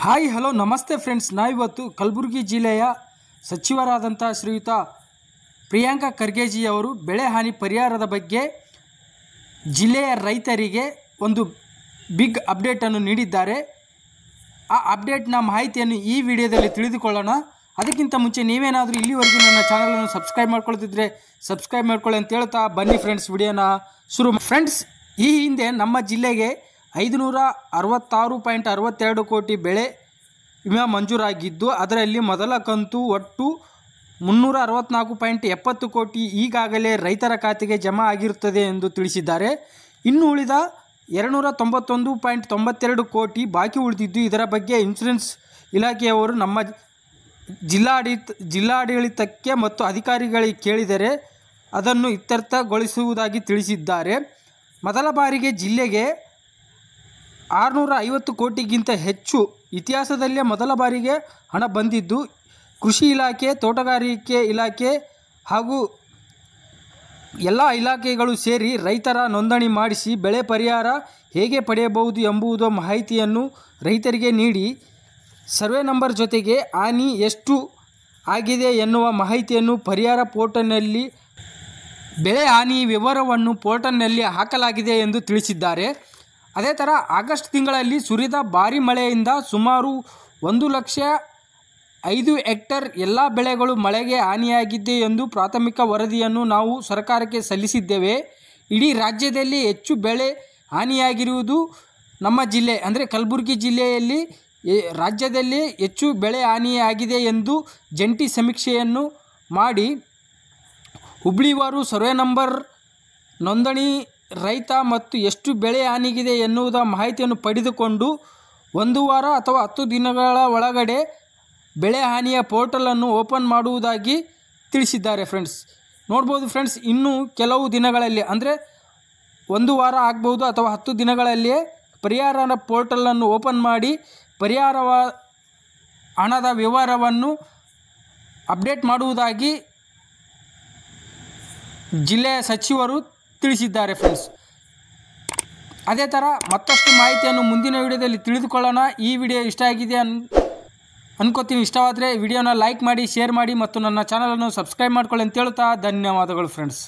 Hi hello ನಮಸ್ತೆ friends, ನಾವಿವತ್ತು ಕಲಬುರಗಿ ಜಿಲ್ಲೆಯ ಸಚಿವರಾದಂಥ ಶ್ರೀಯುತ ಪ್ರಿಯಾಂಕ ಖರ್ಗೆಜಿಯವರು ಬೆಳೆ ಹಾನಿ ಪರಿಹಾರದ ಬಗ್ಗೆ ಜಿಲ್ಲೆಯ ರೈತರಿಗೆ ಒಂದು ಬಿಗ್ ಅಪ್ಡೇಟನ್ನು ನೀಡಿದ್ದಾರೆ. ಆ ಅಪ್ಡೇಟ್ನ ಮಾಹಿತಿಯನ್ನು ಈ ವಿಡಿಯೋದಲ್ಲಿ ತಿಳಿದುಕೊಳ್ಳೋಣ. ಅದಕ್ಕಿಂತ ಮುಂಚೆ ನೀವೇನಾದರೂ ಇಲ್ಲಿವರೆಗೂ ನನ್ನ ಚಾನಲನ್ನು ಸಬ್ಸ್ಕ್ರೈಬ್ ಮಾಡ್ಕೊಳ್ತಿದ್ರೆ ಸಬ್ಸ್ಕ್ರೈಬ್ ಮಾಡ್ಕೊಳ್ಳಿ ಅಂತ ಹೇಳ್ತಾ ಬನ್ನಿ ಫ್ರೆಂಡ್ಸ್, ವಿಡಿಯೋನ ಶುರು. ಫ್ರೆಂಡ್ಸ್, ಈ ಹಿಂದೆ ನಮ್ಮ ಜಿಲ್ಲೆಗೆ 566.62 ಕೋಟಿ ಬೆಳೆ ವಿಮೆ ಮಂಜೂರಾಗಿದ್ದು, ಅದರಲ್ಲಿ ಮೊದಲ ಕಂತು ಒಟ್ಟು 364.70 ಕೋಟಿ ಈಗಾಗಲೇ ರೈತರ ಖಾತೆಗೆ ಜಮಾ ಆಗಿರುತ್ತದೆ ಎಂದು ತಿಳಿಸಿದ್ದಾರೆ. ಇನ್ನು ಉಳಿದ 291.92 ಕೋಟಿ ಬಾಕಿ ಉಳಿದಿದ್ದು, ಇದರ ಬಗ್ಗೆ ಇನ್ಶೂರೆನ್ಸ್ ಇಲಾಖೆಯವರು ನಮ್ಮ ಜಿಲ್ಲಾಡಳಿತಕ್ಕೆ ಮತ್ತು ಅಧಿಕಾರಿಗಳಿಗೆ ಕೇಳಿದರೆ ಅದನ್ನು ಇತ್ಯರ್ಥಗೊಳಿಸುವುದಾಗಿ ತಿಳಿಸಿದ್ದಾರೆ. ಮೊದಲ ಬಾರಿಗೆ ಜಿಲ್ಲೆಗೆ 650 ಕೋಟಿಗಿಂತ ಹೆಚ್ಚು ಇತಿಹಾಸದಲ್ಲೇ ಮೊದಲ ಬಾರಿಗೆ ಹಣ ಬಂದಿದ್ದು, ಕೃಷಿ ಇಲಾಖೆ, ತೋಟಗಾರಿಕೆ ಇಲಾಖೆ ಹಾಗೂ ಎಲ್ಲ ಇಲಾಖೆಗಳು ಸೇರಿ ರೈತರ ನೋಂದಣಿ ಮಾಡಿಸಿ ಬೆಳೆ ಪರಿಹಾರ ಹೇಗೆ ಪಡೆಯಬಹುದು ಎಂಬುದು ಮಾಹಿತಿಯನ್ನು ರೈತರಿಗೆ ನೀಡಿ ಸರ್ವೆ ನಂಬರ್ ಜೊತೆಗೆ ಹಾನಿ ಎಷ್ಟು ಆಗಿದೆ ಎನ್ನುವ ಮಾಹಿತಿಯನ್ನು ಪರಿಹಾರ ಪೋರ್ಟಲ್ನಲ್ಲಿ ಬೆಳೆ ಹಾನಿ ವಿವರವನ್ನು ಪೋರ್ಟಲ್ನಲ್ಲಿ ಹಾಕಲಾಗಿದೆ ಎಂದು ತಿಳಿಸಿದ್ದಾರೆ. ಅದೇ ಥರ ಆಗಸ್ಟ್ ತಿಂಗಳಲ್ಲಿ ಸುರಿದ ಭಾರೀ ಮಳೆಯಿಂದ ಸುಮಾರು 1,05,000 ಹೆಕ್ಟೇರ್ ಎಲ್ಲ ಬೆಳೆಗಳು ಮಳೆಗೆ ಹಾನಿಯಾಗಿದೆ ಎಂದು ಪ್ರಾಥಮಿಕ ವರದಿಯನ್ನು ನಾವು ಸರ್ಕಾರಕ್ಕೆ ಸಲ್ಲಿಸಿದ್ದೇವೆ. ಇಡೀ ರಾಜ್ಯದಲ್ಲಿ ಹೆಚ್ಚು ಬೆಳೆ ಹಾನಿಯಾಗಿರುವುದು ನಮ್ಮ ಜಿಲ್ಲೆ ಅಂದರೆ ಕಲಬುರಗಿ ಜಿಲ್ಲೆಯಲ್ಲಿ ರಾಜ್ಯದಲ್ಲಿ ಹೆಚ್ಚು ಬೆಳೆ ಹಾನಿಯಾಗಿದೆ ಎಂದು ಜಂಟಿ ಸಮೀಕ್ಷೆಯನ್ನು ಮಾಡಿ ಹುಬ್ಳಿವಾರು ಸರ್ವೆ ನಂಬರ್ ನೋಂದಣಿ ರೈತ ಮತ್ತು ಎಷ್ಟು ಬೆಳೆ ಹಾನಿಗಿದೆ ಎನ್ನುವುದ ಮಾಹಿತಿಯನ್ನು ಪಡೆದುಕೊಂಡು 1 ವಾರ ಅಥವಾ 10 ದಿನಗಳ ಒಳಗಡೆ ಬೆಳೆ ಹಾನಿಯ ಪೋರ್ಟಲನ್ನು ಓಪನ್ ಮಾಡುವುದಾಗಿ ತಿಳಿಸಿದ್ದಾರೆ. ಫ್ರೆಂಡ್ಸ್, ನೋಡ್ಬೋದು ಫ್ರೆಂಡ್ಸ್, ಇನ್ನೂ ಕೆಲವು ದಿನಗಳಲ್ಲಿ ಅಂದರೆ 1 ವಾರ ಆಗ್ಬೋದು ಅಥವಾ 10 ದಿನಗಳಲ್ಲಿಯೇ ಪರಿಹಾರ ಪೋರ್ಟಲನ್ನು ಓಪನ್ ಮಾಡಿ ಪರಿಹಾರ ಹಣದ ವಿವರವನ್ನು ಅಪ್ಡೇಟ್ ಮಾಡುವುದಾಗಿ ಜಿಲ್ಲೆಯ ಸಚಿವರು ತಿಳಿಸಿದ್ದಾರೆ. ಫ್ರೆಂಡ್ಸ್, ಅದೇ ಥರ ಮತ್ತಷ್ಟು ಮಾಹಿತಿಯನ್ನು ಮುಂದಿನ ವಿಡಿಯೋದಲ್ಲಿ ತಿಳಿದುಕೊಳ್ಳೋಣ. ಈ ವಿಡಿಯೋ ಇಷ್ಟ ಆಗಿದೆ ಅನ್ಕೋತೀನಿ. ಇಷ್ಟವಾದರೆ ವಿಡಿಯೋನ ಲೈಕ್ ಮಾಡಿ, ಶೇರ್ ಮಾಡಿ ಮತ್ತು ನನ್ನ ಚಾನಲನ್ನು ಸಬ್ಸ್ಕ್ರೈಬ್ ಮಾಡ್ಕೊಳ್ಳಿ ಅಂತ ಹೇಳ್ತಾ ಧನ್ಯವಾದಗಳು ಫ್ರೆಂಡ್ಸ್.